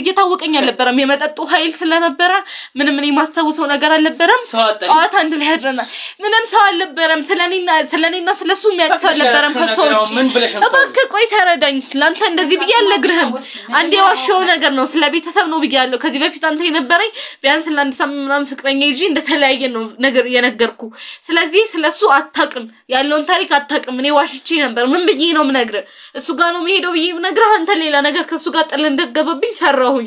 እየታወቀኝ አልነበረም የመጠጡ ኃይል ስለነበረ ምንም እኔ ማስተውሰው ነገር አልነበረም ጧት አንድ ላይ አድረናል ምንም ሰው አልነበረም ስለኔና ስለሱ የሚያውቅ ሰው አልነበረም ከሰዎች እባክህ ቆይ ተረዳኝ ስላንተ እንደዚህ ብዬ አልነግርህም አንዴ ዋሻው ነገር ነው ስለ ቤተሰብ ነው ብያለሁ ከዚህ በፊት አንተ የነበረኝ ቢያንስ ለአንድ ሳምንት ምናምን ፍቅረኛ ይጂ እንደተለያየ ነው ነገር የነገርኩ ስለዚህ ስለሱ አታውቅም ያለውን ታሪክ አታውቅም እኔ ዋሽቼ ነበር ምን ብዬ ነው የምነግርህ እሱ ጋር ነው የምሄደው ብዬ ነግረህ አንተ ሌላ ነገር ከሱ ጋር ጥል እንደገበብኝ ፈራሁኝ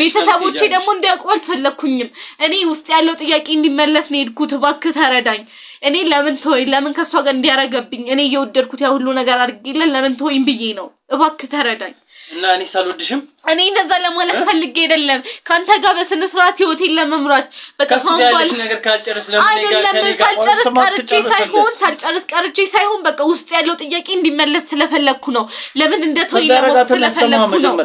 ቤተሰቦቼ ደግሞ እንዲያውቁ አልፈለኩኝም እኔ ውስጥ ያለው ጥያቄ እንዲመለስ ነው ሄድኩት እባክህ ተረዳኝ እኔ ለምን ከሷ ጋር እንዲያረጋብኝ እኔ እየወደድኩት ያ ሁሉ ነገር አድርጌለን ለምን ተወኝ ብዬ ነው እባክህ ተረዳኝ እና እኔ ሳልወድሽም እኔ እንደዛ ለማለት ፈልጌ አይደለም ካንተ ጋር በስነ ስርዓት ህይወቴን ለመምራት በቃ ካንባል ነገር ካልጨርስ ለምን ሳልጨርስ ቀርቼ ሳይሆን በቃ ውስጥ ያለው ጥያቄ እንዲመለስ ስለፈለኩ ነው ለምን እንደተወይ ለማለት ስለፈለኩ ነው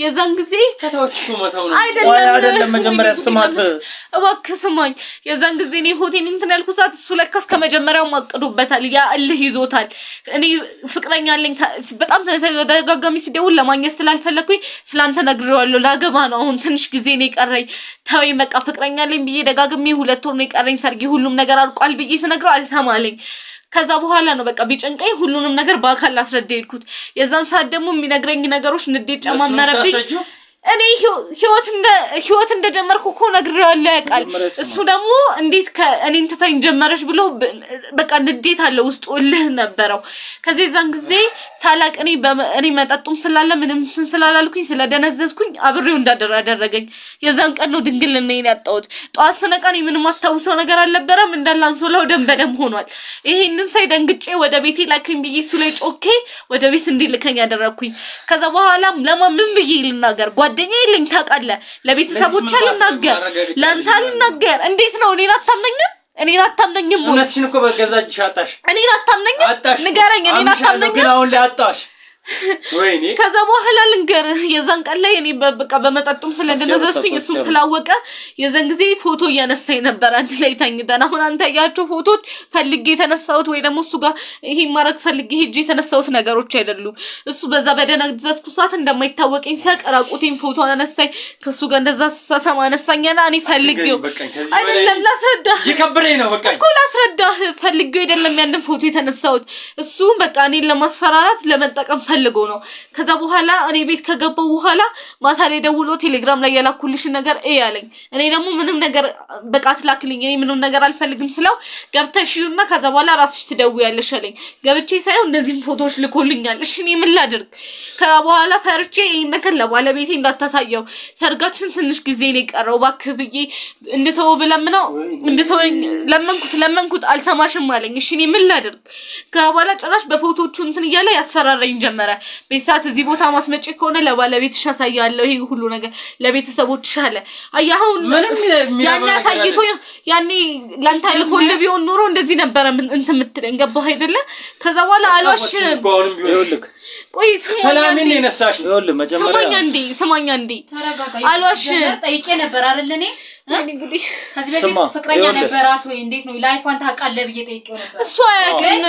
የዛን ጊዜ ከተወችው መተው ነው አይደለም መጀመሪያ ስማት እባክህ ስማኝ የዛን ጊዜ እኔ ሆቴል እንትን ያልኩት ሰዓት እሱ ለካስ ከመጀመሪያው ማቅዶበታል ያ እልህ ይዞታል እኔ ፍቅረኛ አለኝ በጣም ተደጋጋሚ ሲደውል ለማግኘት ስላልፈለኩኝ ስላንተ ነግሬዋለሁ ላገባ ነው አሁን ትንሽ ጊዜ ነው የቀረኝ ተወይ በቃ ፍቅረኛ አለኝ ብዬ ደጋግሜ 2 ወር ነው የቀረኝ ሰርጊ ሁሉም ነገር አልቋል ብዬ ስነግረው አልሰማለኝ ከዛ በኋላ ነው በቃ ቢጨንቀኝ ሁሉንም ነገር በአካል አስረዳይልኩት የዛን ሰዓት ደግሞ የሚነግረኝ ነገሮች ንዴት ጨማመረብኝ እኔ ህይወት እንደጀመርኩ እኮ ነግሬዋለሁ ያውቃል እሱ ደግሞ እንዴት ከእኔን ተታኝ ጀመረሽ ብሎ በቃ ንዴት አለ ውስጡ እልህ ነበረው ከዚህ ዛን ጊዜ ሳላቅ እኔ መጠጡም ስላለ ምንም ስላላልኩኝ ስለደነዘዝኩኝ አብሬው እንዳደረ ያደረገኝ የዛን ቀን ነው ድንግልናዬን ያጣሁት ጧት ስነቃ እኔ ምንም ማስተውሰው ነገር አልነበረም እንዳላንሶላው ደም በደም ሆኗል ይሄንን ሳይ ደንግጬ ወደ ቤቴ ላክኝ ብዬ እሱ ላይ ጮኬ ወደ ቤት እንዲልከኝ ያደረኩኝ ከዛ በኋላ ለማንም ብዬ ልናገር ጓደኛዬ ልኝ ታውቃለህ ለቤተሰቦች አልናገር ላንተ አልናገር እንዴት ነው እኔን አታምነኝም እውነትሽን እኮ በገዛጅሽ አጣሽ እኔን አታምነኝም ንገረኝ እኔን አታምነኝም ግን አሁን ላይ አጣሽ ወይኔ ከዛ በኋላ ልንገር የዛን ቀን ላይ እኔ በቃ በመጠጡም ስለደነዘዝኩኝ እሱም ስላወቀ የዛን ጊዜ ፎቶ እያነሳኝ ነበር አንተ ላይ ታኝተን አሁን አንተ ያያቸው ፎቶች ፈልጌ የተነሳሁት ወይ ደግሞ እሱ ጋር ይሄ ማረግ ፈልጌ ሄጄ የተነሳሁት ነገሮች አይደሉም እሱ በዛ በደነዘዝኩ ሰዓት እንደማይታወቀኝ ሲያቀራቁቴን ፎቶ አነሳኝ ከሱ ጋር እንደዛ ሰሰማ አነሳኝና እኔ ፈልጌው አይደለም ላስረዳ ይከብረኝ ነው በቃ እኮ ላስረዳ ፈልጌው አይደለም ያንን ፎቶ የተነሳሁት እሱ በቃ እኔን ለማስፈራራት ለመጠቀም ፈልጎ ነው ከዛ በኋላ እኔ ቤት ከገባው በኋላ ማታ ላይ ደውሎ ቴሌግራም ላይ ያላኩልሽ ነገር ያለኝ እኔ ደግሞ ምንም ነገር በቃ ትላክልኝ እኔ ምንም ነገር አልፈልግም ስለው ገብተሽዩና ከዛ በኋላ ራስሽ ትደውያለሽ አለኝ ገብቼ ሳይሆን እንደዚህ ፎቶዎች ልኮልኛል እሺ እኔ ምን ላድርግ ከዛ በኋላ ፈርቼ ይሄን ነገር ለባለቤቴ እንዳታሳየው ሰርጋችን ትንሽ ጊዜ ነው የቀረው ባክህ ብዬ እንድተው ብለምነው ለመንኩት አልሰማሽም አለኝ እሺ እኔ ምን ላድርግ ከዛ በኋላ ጭራሽ በፎቶዎቹ እንትን እያለ ያስፈራራኝ ጀመረ በሳት እዚህ ቦታ ማትመጪ ከሆነ ለባለቤትሽ አሳያለሁ ይሄ ሁሉ ነገር ለቤተሰቦችሽ አለ አያሁን ያኔ አሳይቶ ያኔ ላንተ ልኮል ቢሆን ኖሮ እንደዚህ ነበር እንትን ምትለኝ ገባህ አይደለ ከዛ በኋላ አልዋሽም ቆይ ሰላምን ነሳሽ ይኸውልህ መጀመሪያ ስማኛ እንዴ አልዋሽም ጠይቄ ነበር አይደል እኔ እንግዲህ ከዚህ በፊት ፍቅረኛ ነበራት ወይ እንዴት ነው ላይፏን ታውቃለህ ብዬ ጠይቄው ነበር እሱ አያውቅም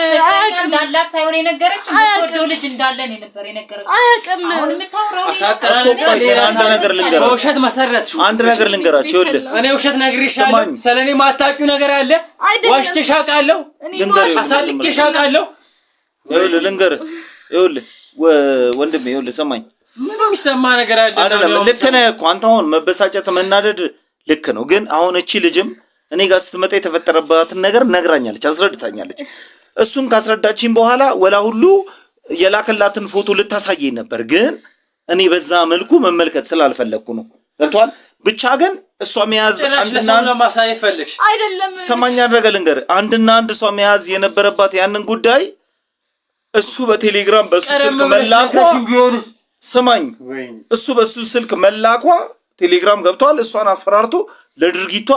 እንዳላት ሳይሆን የነገረች ወዶ ልጅ እንዳለን ነበር የነገረች አያውቅም አሁን የምታወራው አሳጥራለሁ አንድ ነገር ልንገራችሁ በውሸት መሰረት አንድ ነገር ልንገራችሁ ይኸውልህ እኔ ውሸት ነግሬሻለሁ ስለኔ ማታውቂው ነገር አለ ዋሽተሽ አውቃለሁ አሳልኬሽ አውቃለሁ ይኸውልህ ልንገርህ ይኸውልህ ወንድሜ ይኸውልህ ሰማኝ ምን የሚሰማ ነገር አለ አይደለም ልክ ነህ እኮ አንተ አሁን መበሳጨት መናደድ ልክ ነው ግን አሁን እቺ ልጅም እኔ ጋር ስትመጣ የተፈጠረባትን ነገር ነግራኛለች አስረድታኛለች እሱን ካስረዳችኝ በኋላ ወላ ሁሉ የላከላትን ፎቶ ልታሳየኝ ነበር ግን እኔ በዛ መልኩ መመልከት ስላልፈለኩ ነው ገብቷል ብቻ ግን እሷ መያዝ አንድና ለማሳየት ፈልግሽ አይደለም። ሰማኛ ነገር ልንገር፣ አንድና አንድ እሷ መያዝ የነበረባት ያንን ጉዳይ እሱ በቴሌግራም በሱ ስልክ መላኳ ሰማኝ፣ እሱ በሱ ስልክ መላኳ ቴሌግራም ገብቷል። እሷን አስፈራርቶ ለድርጊቷ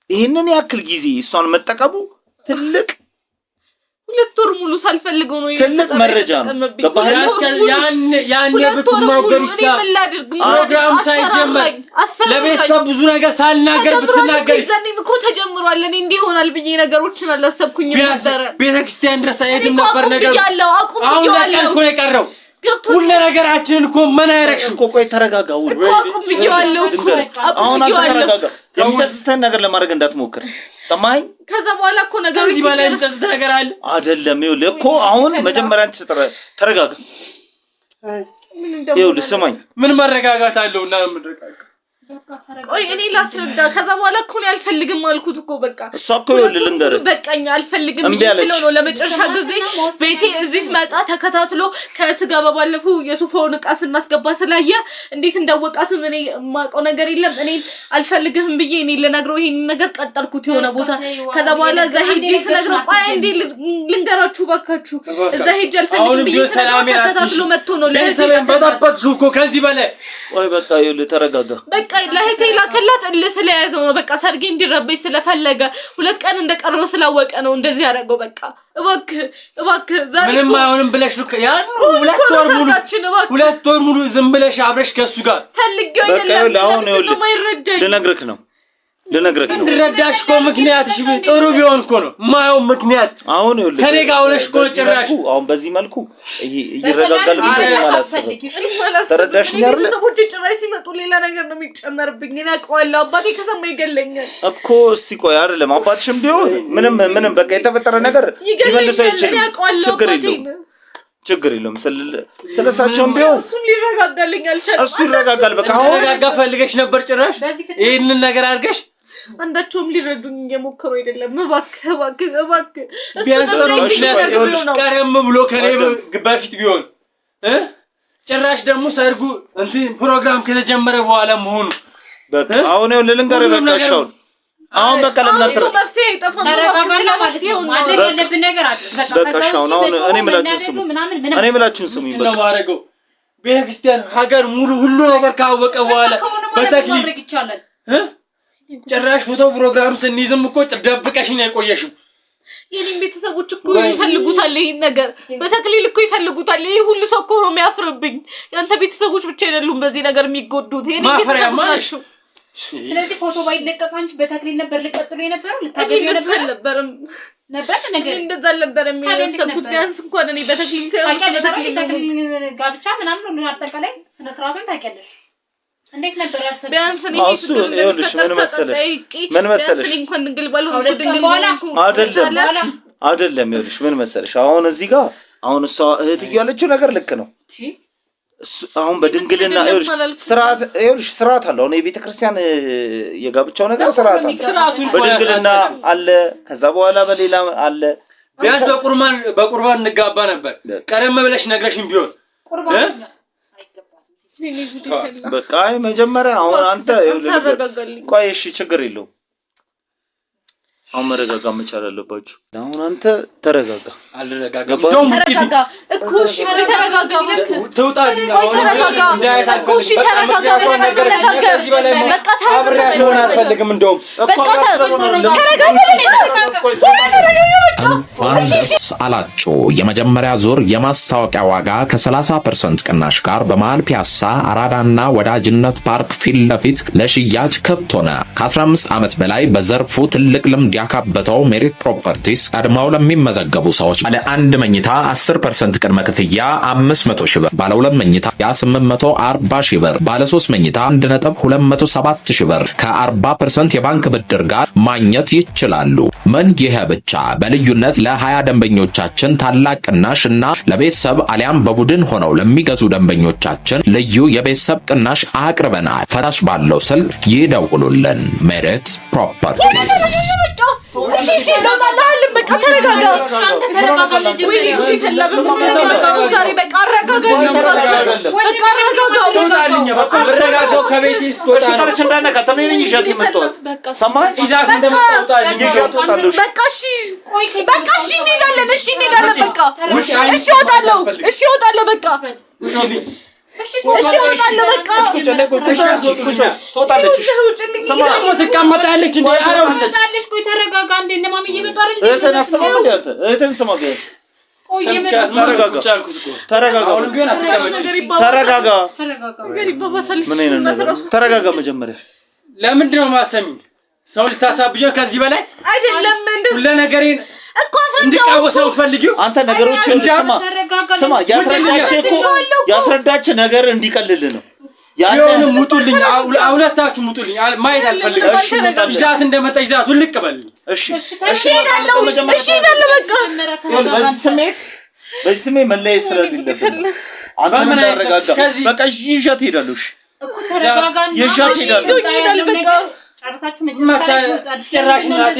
ይሄንን ያክል ጊዜ እሷን መጠቀሙ ትልቅ 2 ወር ሙሉ ሳልፈልገው ነው ትልቅ መረጃ ነው። ያን ብትናገርሳ ፕሮግራም ሳይጀመር ለቤተሰብ ብዙ ነገር ሳልናገር ብትናገርስ ዘኔም እኮ ተጀምሯል። እኔ እንዲህ ይሆናል ብዬ ነገሮችን አላሰብኩኝም ነበር። ቤተክርስቲያን ድረስ አይሄድም ነበር ነገር አሁን ለቀን እኮ የቀረው ሁሉ ነገራችንን እኮ ምን ያረክሽ እኮ። ቆይ ተረጋጋው እኮ አቁም ብዬዋለሁ እኮ አሁን ተረጋጋ። የሚሰስተን ነገር ለማድረግ እንዳትሞክር ሰማኸኝ። ከዛ በኋላ እኮ ነገሮች እዚህ በላይ የሚሰስተ ነገር አለ አይደለም። ይኸውልህ እኮ አሁን መጀመሪያ አንተ ተረጋጋ። ይኸውልህ ስማኝ፣ ምን መረጋጋት አለውና ምንረጋጋ? ቆይ እኔ ላስረዳ። ከዛ በኋላ እኮ ነው አልፈልግም አልኩት እኮ በቃ እሷ እኮ ይኸውልህ ልንገርህ በቃኝ አልፈልግም ብዬሽ ነው ለመጨረሻ ጊዜ ቤቴ እዚህ መጣ ተከታትሎ ከትጋ ባለፉ የሱፋውን ዕቃ ስናስገባ ስላየ እንዴት እንዳወቃትም እኔ ማውቀው ነገር የለም። እኔ አልፈልግም ብዬ እኔ ለነግረው ይሄን ነገር ቀጠልኩት የሆነ ቦታ። ከዛ በኋላ እዛ ሄጄ ስነግረው ቆይ እንዴ ልንገራችሁ ባካችሁ እዛ ሄጄ አልፈልግም ብዬ ተከታትሎ መጥቶ ነው ለሰበን በጣጣችሁ እኮ ከዚህ በላይ ቆይ በቃ ይኸውልህ ተረጋጋ። በቃ ለህቴ ላከላት ስለያዘው ነው በቃ ሰርጌ እንዲረበሽ ስለፈለገ 2 ቀን እንደቀረው ስላወቀ ነው እንደዚህ ያደረገው። በቃ እባክህ ዛሬ ምንም አይሆንም ብለሽ ነው ያን 2 ወር ሙሉ ዝም ብለሽ አብረሽ ከሱ ጋር ፈልጌው አይደለም። አሁን ይኸውልህ ልነግርህ ነው እንድረዳሽ እኮ ምክንያትሽ ጥሩ ቢሆን እኮ ነው ማየው ምክንያት አሁን ይኸውልህ ከኔ ጋር ሆነሽ እኮ ጭራሽ አሁን በዚህ መልኩ ይረጋጋል ብዬ አላስብም። ተረዳሽኝ አይደል? ሰዎች ጭራሽ ሲመጡ ሌላ ነገር ነው የሚጨመርብኝ። እኔ አውቀዋለሁ አባቴ ከሰማ ይገለኛል እኮ። እስቲ ቆይ አይደለም አባትሽም ቢሆን ምንም በቃ የተፈጠረ ነገር ይመልሰው ይችላል። ችግር የለውም። ስለሳቸውም ቢሆን እሱ ሊረጋጋልኝ አልቻለም። እሱ ይረጋጋል። በቃ አሁን ረጋጋ ፈልገሽ ነበር ጭራሽ ይሄንን ነገር አድርገሽ አንዳቸውም ሊረዱኝ እየሞከሩ አይደለም። እባክህ ቀረም ብሎ ከኔ በፊት ቢሆን ጭራሽ ደግሞ ሰርጉ እንትን ፕሮግራም ከተጀመረ በኋላ መሆኑ በቃ አሁን ይኸውልህ ልንገርህ በቃ ሻው አሁን በቃ ለምናተረ መፍትሄ ይጠፋም ማለት ነው ማድረግ ያለብን ነገር አለ። በቃ ሻው አሁን እኔ ምላችሁን ስሙ በቃ ማረገው ቤተክርስቲያን ሀገር ሙሉ ሁሉ ነገር ካወቀ በኋላ በተክሊል ይቻላል። ጭራሽ ፎቶ ፕሮግራም ስንይዝም እኮ ደብቀሽ ነው የቆየሽው። የኔም ቤተሰቦች እኮ ይፈልጉታል ይሄን ነገር በተክሊል እኮ ይፈልጉታል። ይሄ ሁሉ ሰው እኮ ነው የሚያፍርብኝ። ያንተ ቤተሰቦች ብቻ አይደሉም በዚህ ነገር የሚጎዱት የኔ ቤተሰቦች ናቸው። ስለዚህ ፎቶ ባይለቀቅ አንቺ በተክሊል ነበር ልቀጥሉ የነበረው ልታገቢው ነበር ነገር እንደዛ ነበር የሚያሰብኩት። ቢያንስ እንኳን እኔ በተክሊል ተክሊል ጋብቻ ምናምን ሁሉ አጠቃላይ ስነ ስርዓቱን ታውቂያለሽ። እንዴት ነበር ያሰብኩት? ቢያንስ እኔ እሱ ይኸውልሽ ምን መሰለሽ እንኳን ድንግል ባልሆነ ድንግል አይደለም ይኸውልሽ ምን መሰለሽ አሁን እዚህ ጋር አሁን እሷ እህት ያለችው ነገር ልክ ነው። አሁን በድንግልና ስርዓት አለው። አሁን የቤተ ክርስቲያን የጋብቻው ነገር ስርዓት አለ። በድንግልና አለ፣ ከዛ በኋላ በሌላ አለ። ቢያንስ በቁርባን እንጋባ ነበር። ቀደም ብለሽ ነግረሽኝ ቢሆን በቃ መጀመሪያ አሁን አንተ ቆይ እሺ ችግር የለውም። አሁን መረጋጋ መቻል አለባችሁ። አሁን አንተ ተረጋጋ። አልረጋጋም ተረጋጋ እኮ እሺ ተረጋጋ ተውጣኝ አሁን እንዳይታ እሺ ተረጋጋ በቃ አብሬያሽ መሆን አልፈልግም። እንደውም በቃ ተረጋጋ እንኳን ደስ አላችሁ። የመጀመሪያ ዙር የማስታወቂያ ዋጋ ከ30% ቅናሽ ጋር በመሃል ፒያሳ አራዳና ወዳጅነት ፓርክ ፊት ለፊት ለሽያጭ ክፍት ሆነ። ከ15 ዓመት በላይ በዘርፉ ትልቅ ልምድ ያካበተው ሜሪት ፕሮፐርቲስ ቀድመው ለሚመዘገቡ ሰዎች ባለ 1 መኝታ 10% ቅድመ ክፍያ 500 ሺህ ብር፣ ባለ 2 መኝታ 840 ሺህ ብር፣ ባለ 3 መኝታ 1.207 ሺህ ብር ከ40% የባንክ ብድር ጋር ማግኘት ይችላሉ። ምን ይሄ ብቻ! በልዩነት ለ20 ደንበኞቻችን ታላቅ ቅናሽ እና ለቤተሰብ አሊያም በቡድን ሆነው ለሚገዙ ደንበኞቻችን ልዩ የቤተሰብ ቅናሽ አቅርበናል። ፈራሽ ባለው ስልክ ይደውሉልን። ሜሪት ፕሮፐርቲስ እሺ እንወጣለን። በቃ ተረጋጋ። ዛሬ በቃ አረጋጋ። በቃ አረጋጋ። ረጋጋው ከቤቴ ስትወጣ ነው። እንዳነካ ተመኔኝ ይዣት የመጣሁት ሰማህ? ይዛት እንደመጣሁት ይዣት ወጣለሁ። በቃ እሺ በቃ እሺ እንሄዳለን። እሺ እንሄዳለን። በቃ እሺ እወጣለሁ። እሺ እወጣለሁ። በቃ እሺ እወጣለሁ። በቃ ትወጣለች። ስማ ደግሞ ትቀመጣለች እንዴ? ኧረ ወጣለች። ቆይ ተረጋጋ። እንዴ እነ ማሚ እየመጡ አይደል? እህትን አስተማም እንዴ አንተ? እህትን ስማ ቢያንስ ተረጋጋ። ተረጋጋ። መጀመሪያ ለምንድን ነው የማሰሚኝ? ሰው ልታሳብጀው ከዚህ በላይ አይደለም። ሁሉ ነገሬን እኮ እንድቃወሰው ፈልጊው አንተ ነገሮችን ስማ ያስረዳች ነገር እንዲቀልል ነው። ያንን ሙጡልኝ፣ ሁለታችሁ ሙጡልኝ። ማየት አልፈልግም። እሺ ይዛት እንደመጣ ይዛት ውልቅ በል። እሺ እሺ ሄዳለሁ። እሺ ሄዳለሁ። በቃ በዚህ ስሜት መለየት ስለሌለብን አንተ ምን አረጋጋ። በቃ ይዣት ሄዳለሁ። እሺ ይዣት ሄዳለሁ። በቃ ጨርሳችሁ መጀመሪያ ጭራሽ እናቴ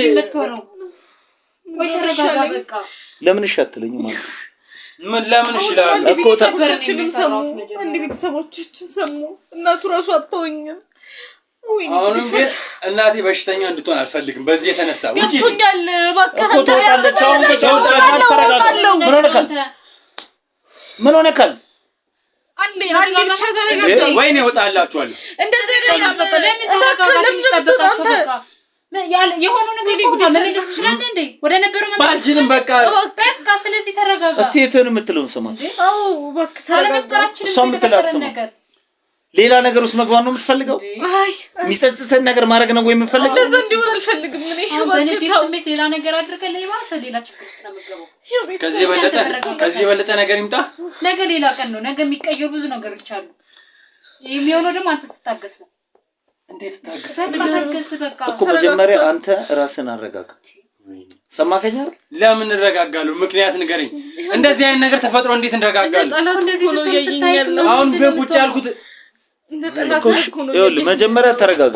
ቆይ ተረጋጋ። በቃ ለምን እሺ አትለኝም ማለት ምን ለምን ይችላል እኮ ተበርችንም ሰሙ። አንድ ቤተሰቦቻችን ሰሙ። እናቱ ራሱ አጥተውኛል። አሁንም ግን እናቴ በሽተኛ እንድትሆን አልፈልግም። በዚህ የተነሳ ውጪ ገብቶኛል። እባክህ እኮ ተወጣለች። አሁን ተረጋጋ። ምን ሆነካል? አንዴ ብቻ ተረጋጋ። ወይኔ እወጣላችኋለሁ። እንደዚህ አይደለም። ለምን ተረጋጋችሁ? ተጠብቃችሁ በቃ የሆነ ነገር ቆንጆ መመለስ ትችላለህ እንዴ? ወደ ነበረው መመለስ ባልችልም በቃ ስለዚህ ተረጋጋ። እስቲ እህትህን የምትለውን ስማት። አዎ እባክህ ተረጋጋ። እሷ የምትላስማ ሌላ ነገር ውስጥ መግባት ነው የምትፈልገው? አይ የሚጸጽተን ነገር ማድረግ ነው ወይ የምትፈልገው? እንደዛ እንዲሆን አልፈልግም። እኔ በንዴት ስሜት ሌላ ነገር አድርገህ ለይባስ ሌላ ችግር ውስጥ ነው የምትገባው። ከዚህ የበለጠ ነገር ይምጣ። ነገ ሌላ ቀን ነው። ነገ የሚቀየሩ ብዙ ነገሮች አሉ። የሚሆነው ደግሞ አንተ ስትታገስ ነው። እንዴት ታገስ? በቃ ታገስ። በቃ እኮ መጀመሪያ አንተ ራስን አረጋጋ። ሰማከኝ አይደል? ለምን እንረጋጋለሁ? ምክንያት ንገረኝ። እንደዚህ አይነት ነገር ተፈጥሮ እንዴት እንረጋጋለሁ? እንደዚህ ስትሆን ስታይቅ ነው። አሁን ቁጭ ያልኩት ይኸውልህ መጀመሪያ ተረጋጋ።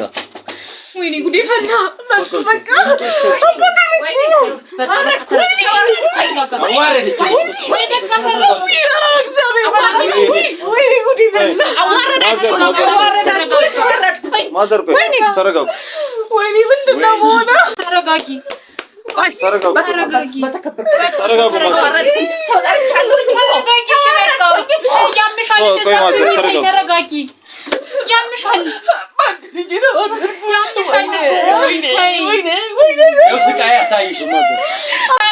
ወይኔ ጉዴ ፈላ። በቃ ማዘር ቆይ ተረጋጋ። ወይኔ ምንድን ነው የሆነ? ተረጋጊ። ተረጋጉ።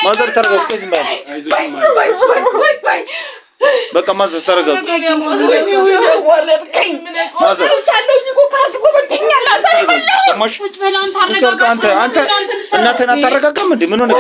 ማዘር ተረጋጉ። በቃ ማዘር ተረጋጉ። ማዘር ሰማሽ? አንተ እናትህን አታረጋጋም እንዴ? ምን ሆነ?